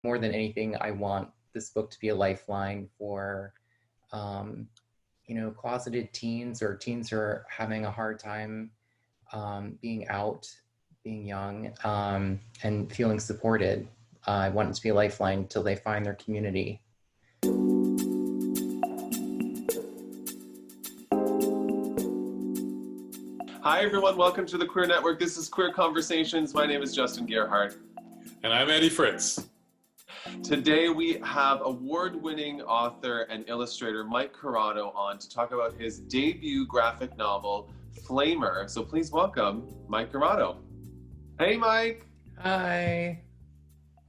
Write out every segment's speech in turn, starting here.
More than anything, I want this book to be a lifeline for, closeted teens or teens who are having a hard time being out, being young, and feeling supported. I want it to be a lifeline till they find their community. Hi everyone, welcome to the Queer Network. This is Queer Conversations. My name is Justin Gerhard. And I'm Eddie Fritz. Today we have award-winning author and illustrator Mike Curato on to talk about his debut graphic novel, FLAMER. So please welcome Mike Curato. Hey Mike! Hi!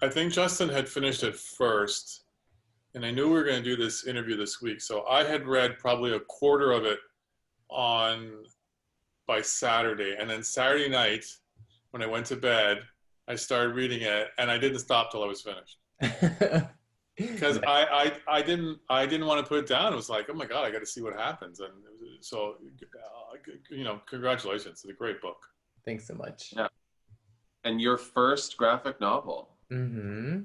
I think Justin had finished it first, and I knew we were going to do this interview this week, so I had read probably a quarter of it by Saturday, and then Saturday night, when I went to bed, I started reading it, and I didn't stop till I was finished. Because I didn't want to put it down. It was like, oh my God, I got to see what happens. And so, congratulations. It's a great book. Thanks so much. Yeah. And your first graphic novel. Mm-hmm.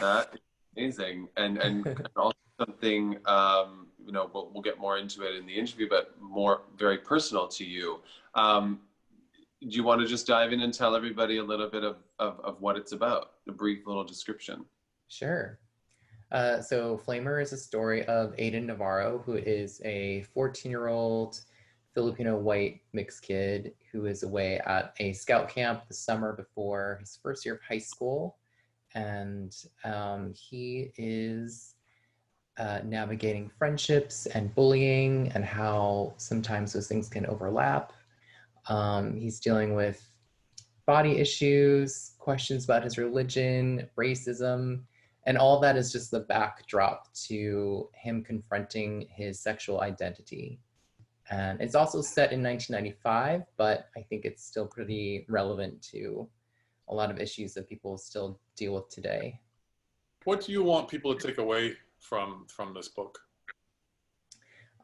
That is amazing. And also something, we'll get more into it in the interview, but more very personal to you. Do you want to just dive in and tell everybody a little bit of what it's about? A brief little description. Sure. So FLAMER is a story of Aiden Navarro, who is a 14-year-old Filipino white mixed kid who is away at a scout camp the summer before his first year of high school. And he is navigating friendships and bullying and how sometimes those things can overlap. He's dealing with body issues, questions about his religion, racism, and all that is just the backdrop to him confronting his sexual identity. And it's also set in 1995, but I think it's still pretty relevant to a lot of issues that people still deal with today. What do you want people to take away from this book?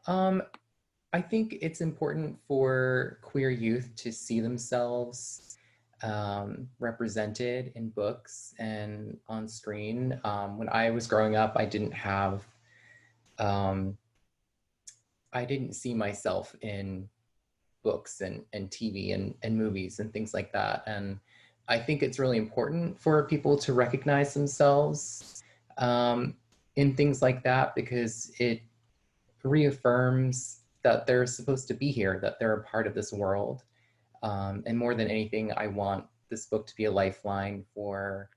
I think it's important for queer youth to see themselves represented in books and on screen. When I was growing up, I didn't see myself in books and TV and movies and things like that. And I think it's really important for people to recognize themselves in things like that, because it reaffirms that they're supposed to be here, that they're a part of this world. And more than anything, I want this book to be a lifeline for,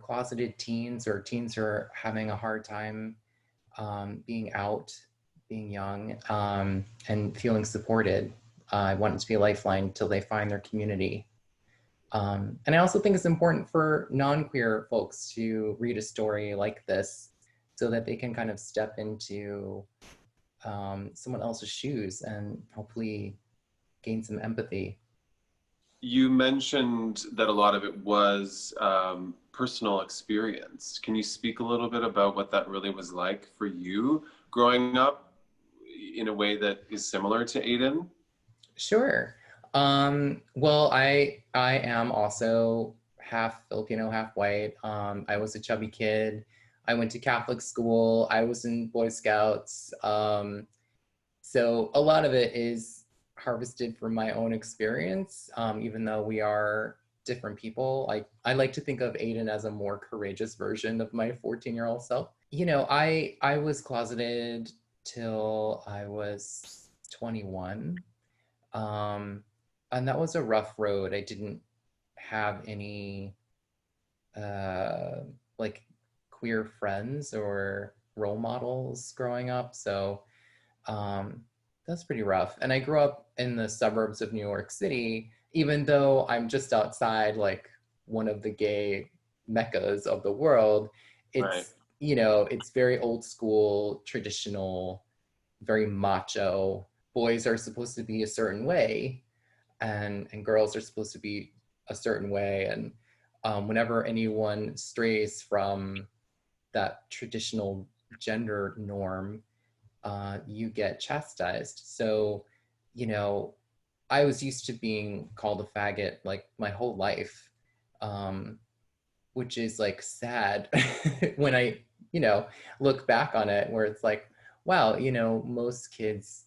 closeted teens or teens who are having a hard time being out, being young, and feeling supported. I want it to be a lifeline till they find their community. And I also think it's important for non-queer folks to read a story like this so that they can kind of step into someone else's shoes and hopefully gain some empathy. You mentioned that a lot of it was personal experience. Can you speak a little bit about what that really was like for you growing up in a way that is similar to Aiden? Sure. Well, I am also half Filipino, half white. I was a chubby kid. I went to Catholic school. I was in Boy Scouts. So a lot of it is harvested from my own experience, even though we are different people. I like to think of Aiden as a more courageous version of my 14-year-old self. I was closeted till I was 21. And that was a rough road. I didn't have any queer friends or role models growing up. So that's pretty rough. And I grew up in the suburbs of New York City, even though I'm just outside like one of the gay meccas of the world. It's, right. It's very old school, traditional, very macho. Boys are supposed to be a certain way and girls are supposed to be a certain way. And whenever anyone strays from that traditional gender norm, you get chastised. So, I was used to being called a faggot like my whole life, which is like sad when I, you know, look back on it, where it's like, wow, you know, most kids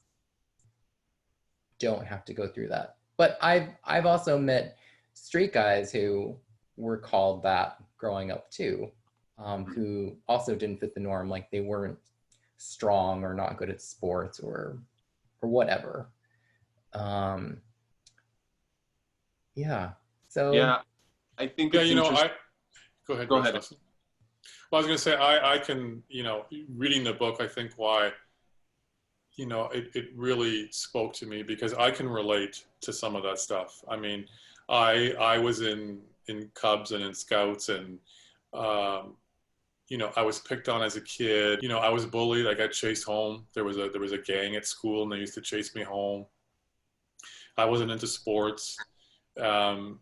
don't have to go through that. But I've also met straight guys who were called that growing up too, who also didn't fit the norm, like they weren't strong or not good at sports or whatever. Yeah. So Yeah, I think Yeah, it's you know, interesting. go ahead, Go Rich. ahead. Well, I was going to say, I can, you know, reading the book, I think why, you know, it really spoke to me because I can relate to some of that stuff. I mean, I was in Cubs and in Scouts, and you know, I was picked on as a kid. You know, I was bullied. I got chased home. There was a gang at school, and they used to chase me home. I wasn't into sports. Um,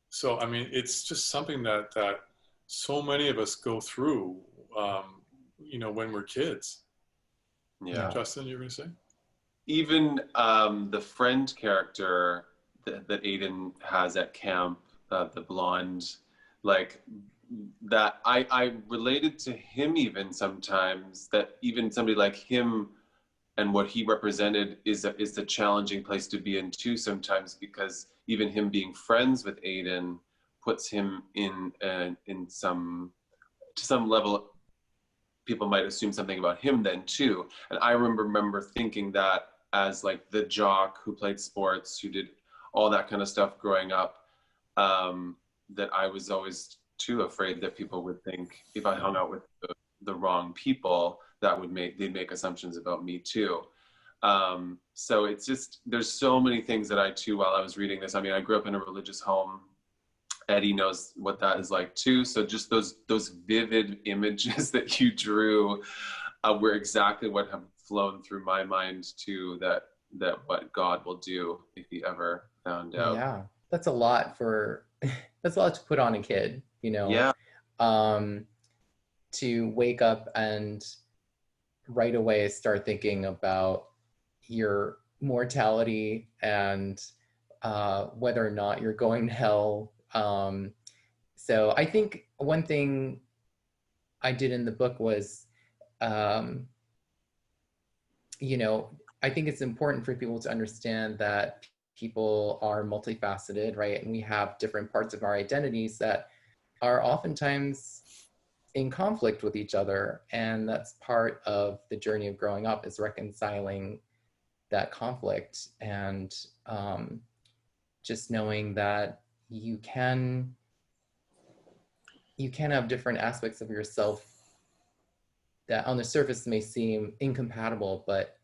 so I mean, it's just something that so many of us go through. You know, when we're kids. Yeah. yeah. Justin, you were going to say? Even the friend character that Aiden has at camp, the blonde, like that, I related to him even sometimes, that even somebody like him and what he represented is a challenging place to be in too sometimes, because even him being friends with Aiden puts him in some, to some level, people might assume something about him then too. And I remember thinking that as like the jock who played sports, who did all that kind of stuff growing up, that I was always too afraid that people would think if I hung out with the wrong people, that they'd make assumptions about me too. So it's just, there's so many things that I too, while I was reading this, I mean, I grew up in a religious home. Eddie knows what that is like too. So just those vivid images that you drew were exactly what have flown through my mind too, that what God will do if he ever found out. Yeah. That's a lot for that's a lot to put on a kid, you know. Yeah. To wake up and right away start thinking about your mortality and whether or not you're going to hell. So I think one thing I did in the book was, um, you know, I think it's important for people to understand that people are multifaceted, right? And we have different parts of our identities that are oftentimes in conflict with each other. And that's part of the journey of growing up, is reconciling that conflict and just knowing that you can have different aspects of yourself that on the surface may seem incompatible, but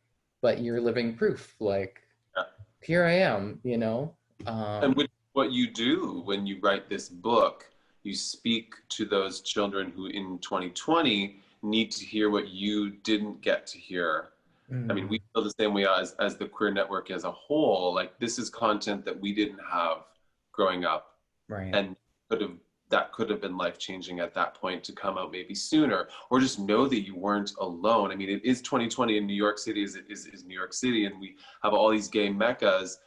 you're living proof, like, Yeah. here I am, you know. And with what you do when you write this book, you speak to those children who in 2020 need to hear what you didn't get to hear. I mean, we feel the same way as the queer network as a whole. Like, this is content that we didn't have growing up, right. and that could have been life-changing at that point to come out maybe sooner, or just know that you weren't alone. I mean, it is 2020 in New York City is New York City, and we have all these gay meccas.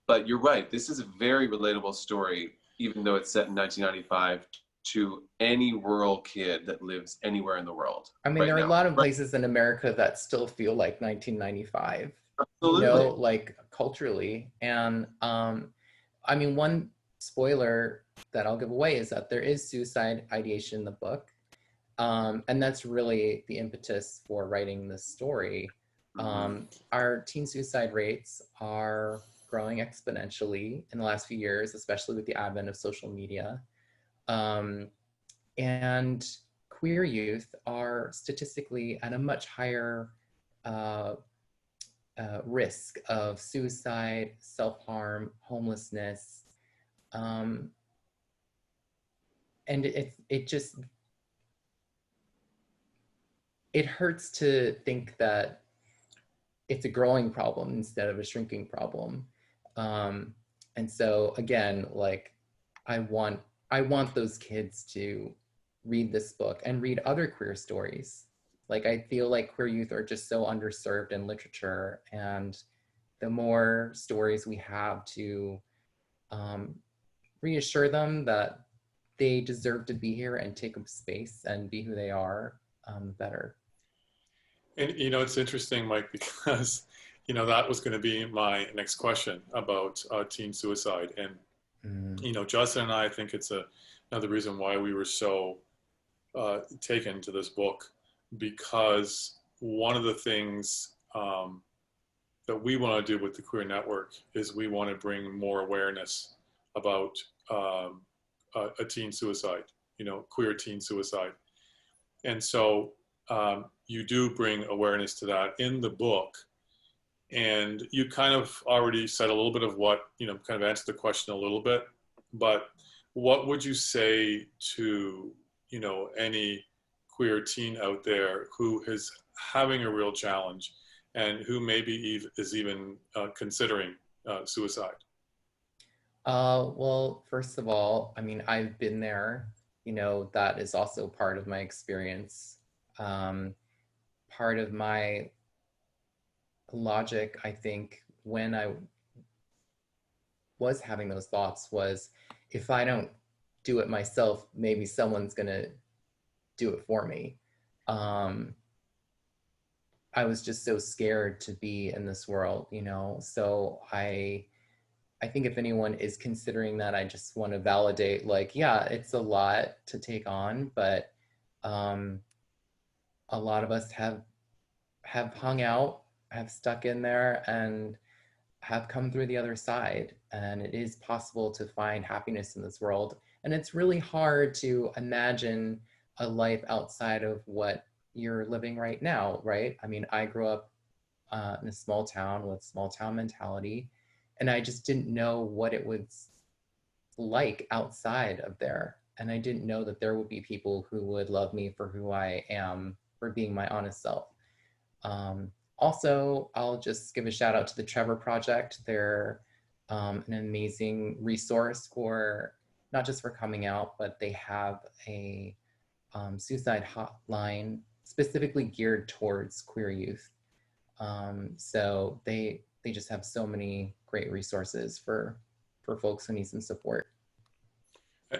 But you're right, this is a very relatable story, even though it's set in 1995, to any rural kid that lives anywhere in the world. I mean, right there are now. a lot of places in America that still feel like 1995, Absolutely. you know, like culturally. And I mean, one spoiler that I'll give away is that there is suicide ideation in the book. And that's really the impetus for writing this story. Our teen suicide rates are growing exponentially in the last few years, especially with the advent of social media. And queer youth are statistically at a much higher risk of suicide, self-harm, homelessness. And it hurts to think that it's a growing problem instead of a shrinking problem. And so again, like, I want those kids to read this book and read other queer stories. Like, I feel like queer youth are just so underserved in literature, and the more stories we have to reassure them that they deserve to be here and take up space and be who they are, the better. And, it's interesting, Mike, because, that was going to be my next question about teen suicide. And, Justin and I think it's another reason why we were so taken to this book, because one of the things that we want to do with the Queer Network is we want to bring more awareness about a teen suicide, queer teen suicide. And so you do bring awareness to that in the book. And you kind of already said a little bit of what, kind of answered the question a little bit, but what would you say to, any queer teen out there who is having a real challenge and who maybe is even considering suicide? Well, first of all, I mean, I've been there, that is also part of my experience. Part of my logic, I think, when I was having those thoughts was, if I don't do it myself, maybe someone's gonna do it for me. I was just so scared to be in this world, so I think if anyone is considering that, I just want to validate, like, yeah, it's a lot to take on, but a lot of us have hung out, have stuck in there, and have come through the other side. And it is possible to find happiness in this world. And it's really hard to imagine a life outside of what you're living right now, right? I mean, I grew up in a small town with small town mentality, and I just didn't know what it was like outside of there. And I didn't know that there would be people who would love me for who I am, for being my honest self. Also, I'll just give a shout out to the Trevor Project. They're an amazing resource for, not just for coming out, but they have a suicide hotline specifically geared towards queer youth. So they just have so many great resources for folks who need some support.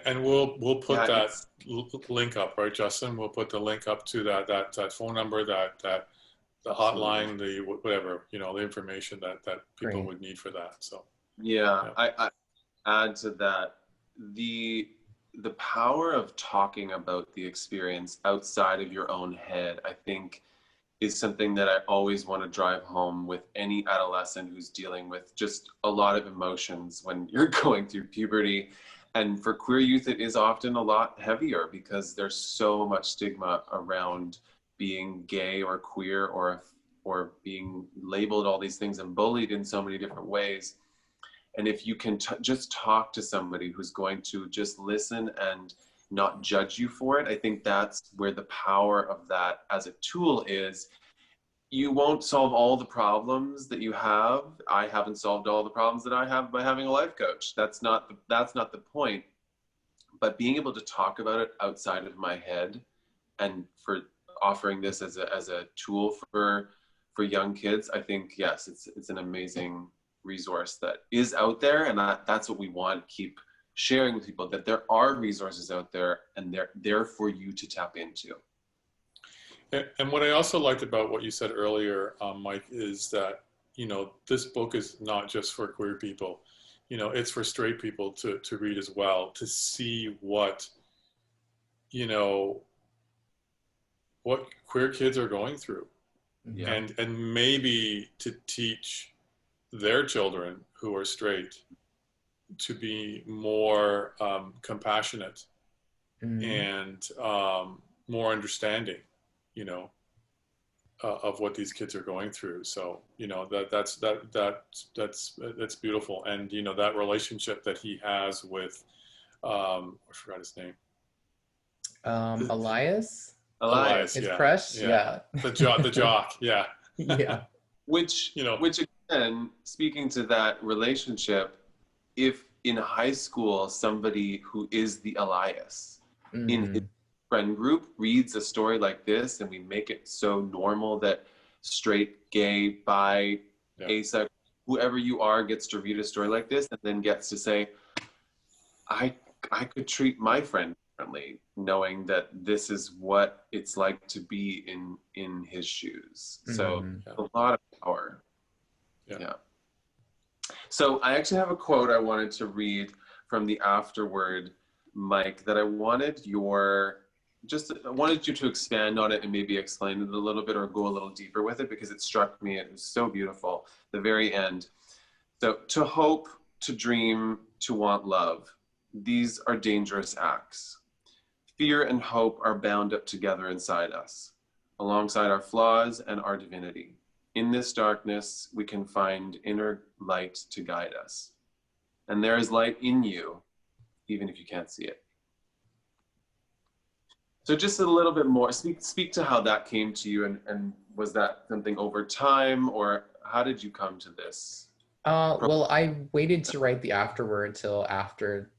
And we'll put that link up, right, Justin? We'll put the link up to that phone number, that the hotline, the whatever, the information that people would need for that. So yeah. I add to that, the power of talking about the experience outside of your own head, I think, is something that I always want to drive home with any adolescent who's dealing with just a lot of emotions when you're going through puberty. And for queer youth, it is often a lot heavier because there's so much stigma around being gay or queer, or being labeled all these things and bullied in so many different ways. And if you can just talk to somebody who's going to just listen and not judge you for it, I think that's where the power of that as a tool is. You won't solve all the problems that you have. I haven't solved all the problems that I have by having a life coach. That's not the point. But being able to talk about it outside of my head, and for offering this as a tool for young kids, I think, yes, it's an amazing resource that is out there, and that's what we want to keep sharing with people, that there are resources out there and they're there for you to tap into. And what I also liked about what you said earlier, Mike, is that, this book is not just for queer people. It's for straight people to read as well, to see what queer kids are going through. Yeah. And maybe to teach their children who are straight to be more compassionate and more understanding, of what these kids are going through. So, that's beautiful. And, that relationship that he has with, I forgot his name. Elias, his yeah. crush. Yeah. The jock. Yeah. Yeah. Which again, speaking to that relationship, if in high school, somebody who is the Elias in his friend group reads a story like this, and we make it so normal that straight, gay, bi, asexual, whoever you are gets to read a story like this and then gets to say, I I could treat my friend differently, knowing that this is what it's like to be in his shoes. So Mm-hmm. a lot of power. Yeah. Yeah. So I actually have a quote I wanted to read from the afterword, Mike, that I wanted I wanted you to expand on it and maybe explain it a little bit or go a little deeper with it, because it struck me. It was so beautiful. The very end. So, to hope, to dream, to want love, these are dangerous acts. Fear and hope are bound up together inside us, alongside our flaws and our divinity. In this darkness, we can find inner light to guide us. And there is light in you, even if you can't see it. So just a little bit more, speak to how that came to you, and was that something over time, or how did you come to this? Well, I waited to write the afterword till after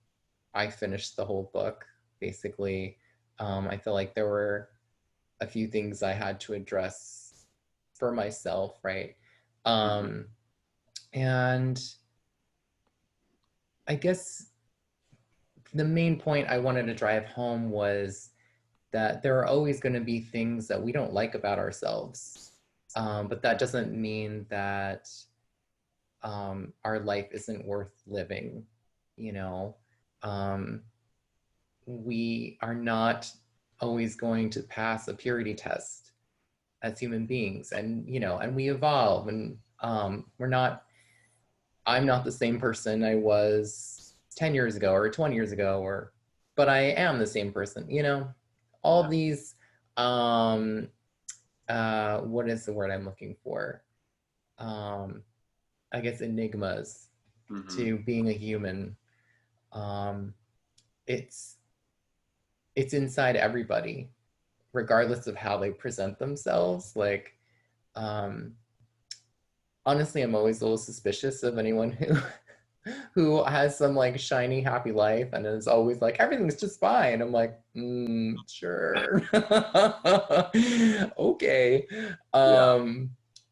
I finished the whole book, basically. I feel like there were a few things I had to address for myself, right? And I guess the main point I wanted to drive home was that there are always going to be things that we don't like about ourselves. But that doesn't mean that our life isn't worth living, you know? We are not always going to pass a purity test as human beings, and and we evolve, and I'm not the same person I was 10 years ago or 20 years ago, but I am the same person, all these what is the word I'm looking for? I guess enigmas to being a human. It's inside everybody, regardless of how they present themselves. Like, honestly, I'm always a little suspicious of anyone who has some like shiny, happy life and is always like, everything's just fine. I'm like, sure. Okay.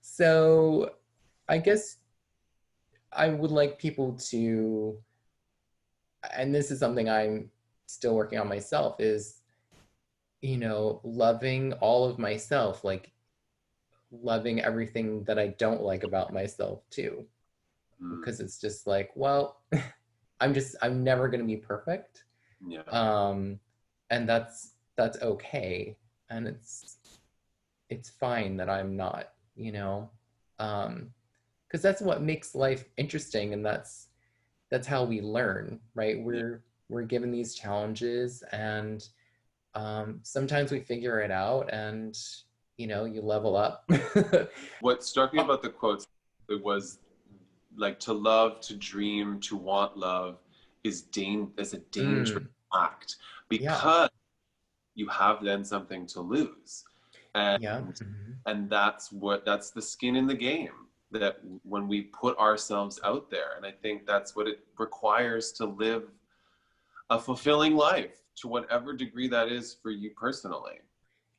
So I guess I would like people to, and this is something I'm still working on myself, is, loving all of myself, like loving everything that I don't like about myself too. Because it's just like, well, I'm never going to be perfect. Yeah. And that's okay. And it's fine that I'm not, because that's what makes life interesting. And that's how we learn, right? We're given these challenges, and sometimes we figure it out, and you level up. What struck me about the quotes, it was like, to love, to dream, to want love is a dangerous act, because you have then something to lose. And and that's the skin in the game, that when we put ourselves out there. And I think that's what it requires to live a fulfilling life, to whatever degree that is for you personally.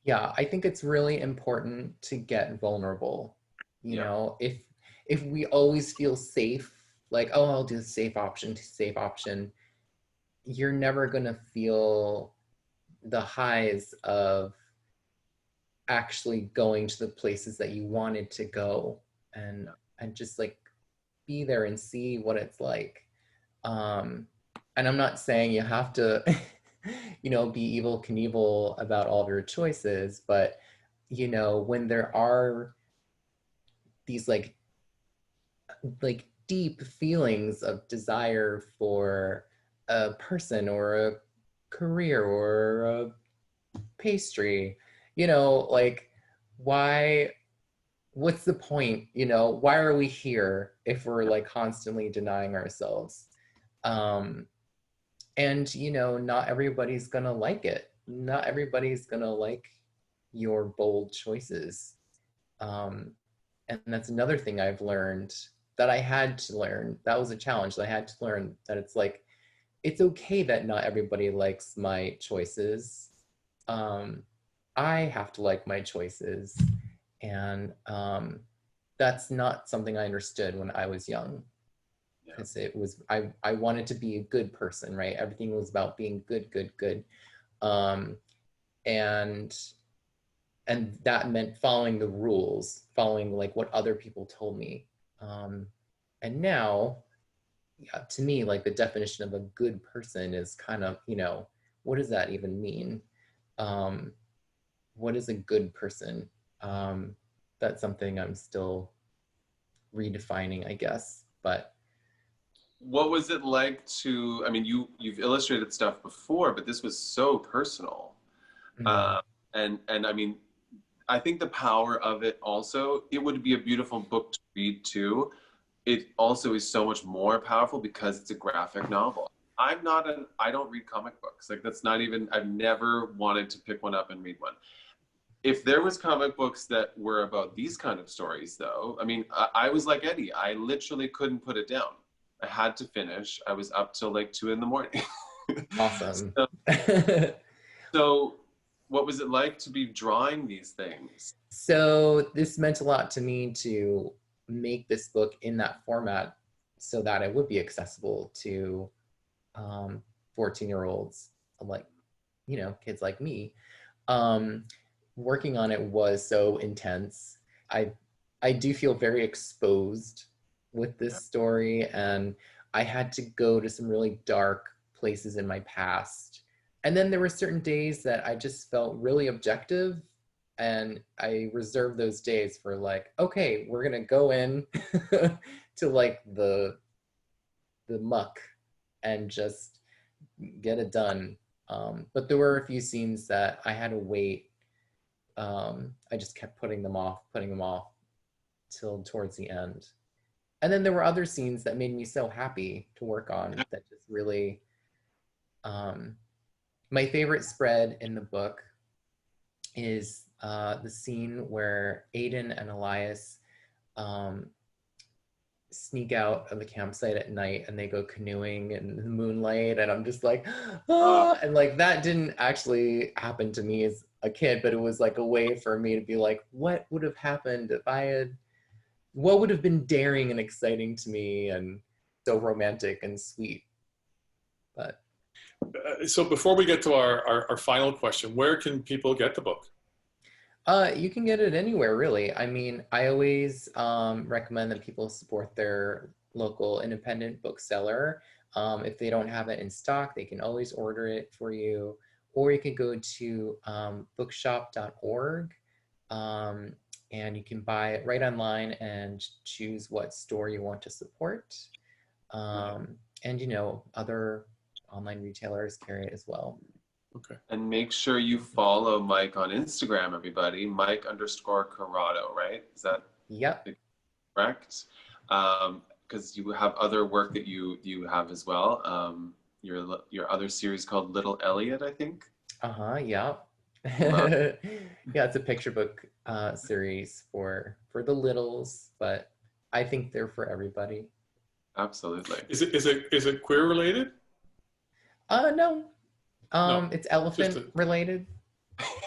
Yeah, I think it's really important to get vulnerable. If we always feel safe, like, oh, I'll do the safe option, you're never gonna feel the highs of actually going to the places that you wanted to go, and just like be there and see what it's like. And I'm not saying you have to be evil Knievel about all of your choices, but when there are these like deep feelings of desire for a person or a career or a pastry, like, what's the point? Why are we here if we're like constantly denying ourselves? And not everybody's gonna like it. Not everybody's gonna like your bold choices. And that's another thing I've learned, that I had to learn. That was a challenge that I had to learn, that it's like, it's okay that not everybody likes my choices. I have to like my choices. And that's not something I understood when I was young. because it was, I wanted to be a good person, right? Everything was about being good. And that meant following the rules, following like what other people told me. And now, yeah, to me, like the definition of a good person is kind of, what does that even mean? What is a good person? That's something I'm still redefining, I guess. But what was it like to, I mean, you've illustrated stuff before, but this was so personal. And I mean, I think the power of it also, it would be a beautiful book to read too. It also is so much more powerful because it's a graphic novel. I don't read comic books. Like that's not even, I've never wanted to pick one up and read one. If there was comic books that were about these kind of stories though, I mean, I was like Eddie, I literally couldn't put it down. I had to finish. I was up till like 2 a.m. awesome. So what was it like to be drawing these things? So this meant a lot to me to make this book in that format so that it would be accessible to 14-year-olds, like, kids like me. Working on it was so intense. I do feel very exposed with this story, and I had to go to some really dark places in my past. And then there were certain days that I just felt really objective, and I reserved those days for like, okay, we're gonna go in to like the muck and just get it done. But there were a few scenes that I had to wait. I just kept putting them off till towards the end. And then there were other scenes that made me so happy to work on that just really, my favorite spread in the book is the scene where Aiden and Elias sneak out of the campsite at night and they go canoeing in the moonlight, and I'm just like, and like that didn't actually happen to me as a kid, but it was like a way for me to be like, what would have happened if what would have been daring and exciting to me, and so romantic and sweet. But so before we get to our final question, where can people get the book? You can get it anywhere, really. I mean, I always recommend that people support their local independent bookseller. If they don't have it in stock, they can always order it for you. Or you can go to bookshop.org, and you can buy it right online and choose what store you want to support. And, other online retailers carry it as well. Okay. And make sure you follow Mike on Instagram, everybody. Mike_Curato, right? Is that correct? Because you have other work that you have as well. Your other series called Little Elliot, I think. Yeah. Yeah, it's a picture book series for the littles, but I think they're for everybody. Absolutely. Is it queer related? No. No, it's elephant related.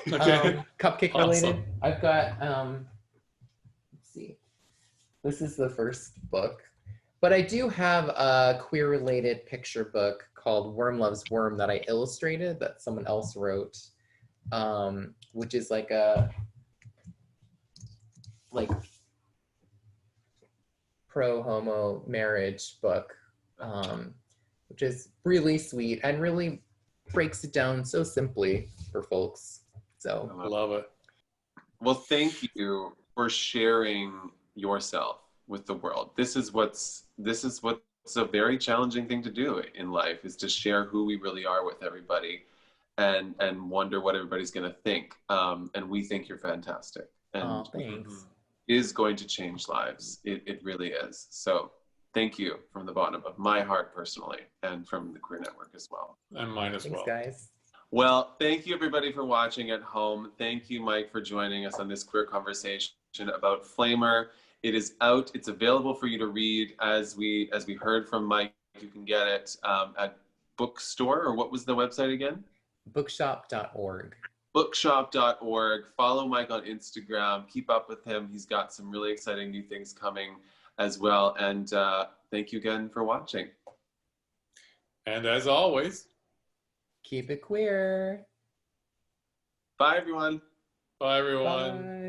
Okay. Cupcake related. I've got let's see. This is the first book. But I do have a queer related picture book called Worm Loves Worm that I illustrated that someone else wrote. Which is like a pro-homo marriage book, which is really sweet and really breaks it down so simply for folks. So I love it. Well, thank you for sharing yourself with the world. This is what's a very challenging thing to do in life, is to share who we really are with everybody, and wonder what everybody's going to think. And we think you're fantastic, and thanks. Is going to change lives. It really is. So thank you from the bottom of my heart personally, and from the Queer Network as well. And mine as Thanks, well. Guys. Well, thank you everybody for watching at home. Thank you, Mike, for joining us on this queer conversation about FLAMER. It is out. It's available for you to read. As we heard from Mike, you can get it at Bookstore, or what was the website again? Bookshop.org. Bookshop.org. Follow Mike on Instagram. Keep up with him. He's got some really exciting new things coming as well. And thank you again for watching. And as always, keep it queer. Bye, everyone. bye, everyone. Bye.